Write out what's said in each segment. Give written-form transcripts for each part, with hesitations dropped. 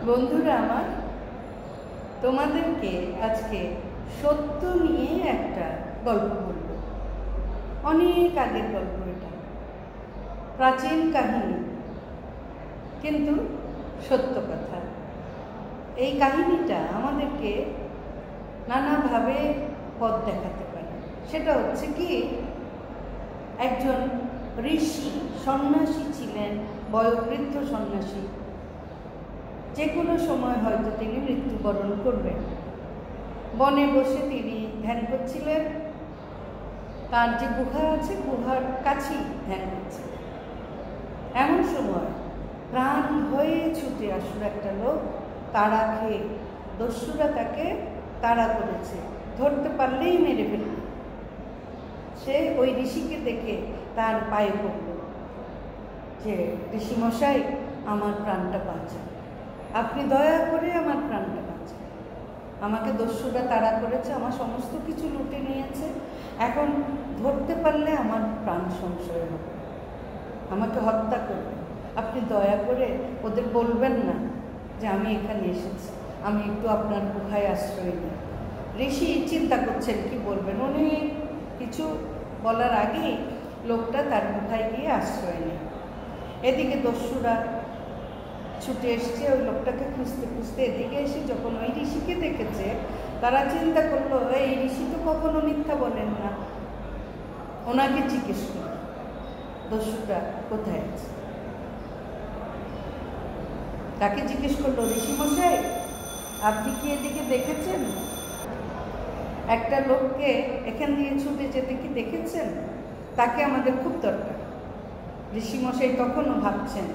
বন্ধুরা আমার, তোমাদেরকে আজকে সত্য নিয়ে একটা গল্প বলব। অনেক আগের গল্প, এটা প্রাচীন কাহিনী, কিন্তু সত্য কথা। এই কাহিনীটা আমাদেরকে নানাভাবে পথ দেখাতে পারে। সেটা হচ্ছে কি, একজন ঋষি সন্ন্যাসী ছিলেন, বয়োবৃদ্ধ সন্ন্যাসী। যে কোনো সময় হয়তো তিনি মৃত্যুবরণ করবেন। বনে বসে তিনি ধ্যান করছিলেন। তার যে গুহা আছে, গুহার কাছেই ধ্যান করছিলেন। এমন সময় প্রাণ হয়ে ছুটে আসলো একটা লোক, তাড়া খেয়ে। দস্যুরা তাকে তাড়া করেছে, ধরতে পারলেই মেরে ফেলল। সে ওই ঋষিকে দেখে তার পায়ে পড়ল যে, ঋষিমশাই, আমার প্রাণটা বাঁচান, আপনি দয়া করে আমার প্রাণটা বাঁচান। আমাকে দস্যুরা তাড়া করেছে, আমার সমস্ত কিছু লুটে নিয়েছে। এখন ধরতে পারলে আমার প্রাণ সংশয় হবে, আমাকে হত্যা করবে। আপনি দয়া করে ওদের বলবেন না যে আমি এখানে এসেছি, আমি একটু আপনার গুহায় আশ্রয় নিই। ঋষি চিন্তা করছেন কি বলবেন। উনি কিছু বলার আগেই লোকটা তার গুহায় গিয়ে আশ্রয় নেয়। এদিকে দস্যুরা ছুটে এসছে ওই লোকটাকে খুঁজতে খুঁজতে। এদিকে এসে যখন ওই ঋষিকে দেখেছে, তারা চিন্তা করলো, এই ঋষি তো কখনো মিথ্যা বলেন না। ওনাকে জিজ্ঞেস করল, দস্যুটা কোথায় আছে? তাকে জিজ্ঞেস করলো, ঋষিমশাই, আপনি কি এদিকে দেখেছেন? একটা লোককে এখান দিয়ে ছুটে যেতে কি দেখেছেন? তাকে আমাদের খুব দরকার। ঋষিমশাই তখনও ভাবছেন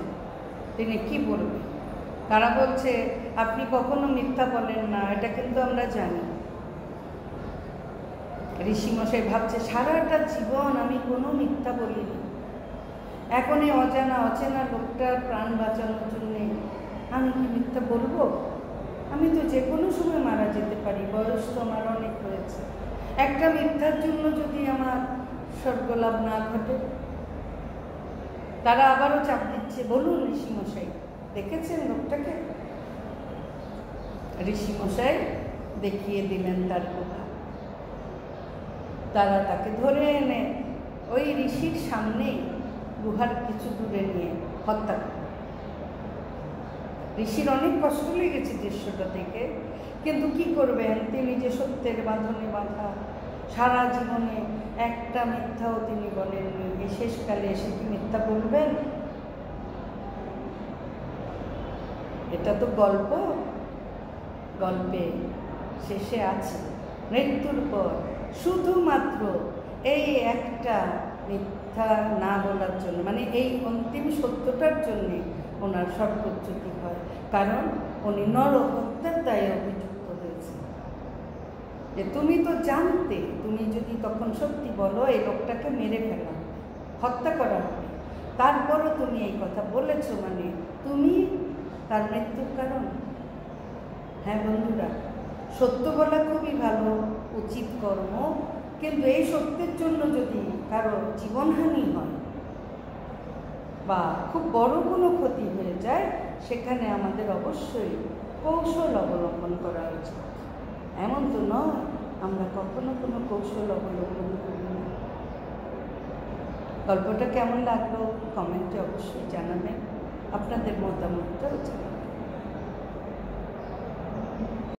তিনি কি বলবেন। তারা বলছে, আপনি কখনো মিথ্যা বলেন না, এটা কিন্তু আমরা জানি। ঋষিমশাই ভাবছে, সারাটা জীবন আমি কোনো মিথ্যা বলিনি। এখন এই অচেনা লোকটার প্রাণ বাঁচানোর জন্যে আমি কি মিথ্যা বলবো? আমি তো যে কোনো সময় মারা যেতে পারি, বয়স তো আমার অনেক হয়েছে। একটা মিথ্যার জন্য যদি আমার স্বর্গলাভ না ঘটে। তারা আবারও চাপ দিচ্ছে, বলুন ঋষিমশাই, দেখেছেন লোকটাকে? ঋষিমশাই দেখিয়ে দিলেন তার গুহা। তারা তাকে ধরে এনে ওই ঋষির সামনেই গুহার কিছু দূরে নিয়ে হত্যা করে। ঋষির অনেক কষ্ট লেগেছে দৃশ্যটা থেকে, কিন্তু কি করবেন, তিনি যে সত্যের বাঁধনে বাঁধা, সারা জীবনে একটা মিথ্যাও তিনি বলেননি। এই শেষকালে এসে কি মিথ্যা বলবেন? এটা তো গল্প, গল্পে শেষে আছে মৃত্যুর পর শুধুমাত্র এই একটা মিথ্যা না বলার জন্য, মানে এই অন্তিম সত্যটার জন্যে ওনার স্বর্গচ্যুতি হয়। কারণ উনি নরহত্যার দায়ে অভিযুক্ত হয়েছে। যে তুমি তো জানতে, তুমি যদি তখন সত্যি বলো এই লোকটাকে মেরে ফেলা, হত্যা করা হবে, তারপরও তুমি এই কথা বলেছো, মানে তুমি তার মৃত্যুর কারণ। হ্যাঁ বন্ধুরা, সত্য বলা খুবই ভালো, উচিত কর্ম, কিন্তু এই সত্যের জন্য যদি কারো জীবনহানি হয় বা খুব বড় কোনো ক্ষতি হয়ে যায়, সেখানে আমাদের অবশ্যই কৌশল অবলম্বন করা উচিত। এমন তো নয় আমরা কখনো কোনো কৌশল অবলম্বন করি না। গল্পটা কেমন লাগলো কমেন্টে অবশ্যই জানাবেন, আপনাদের মতামতটাও জানাবেন।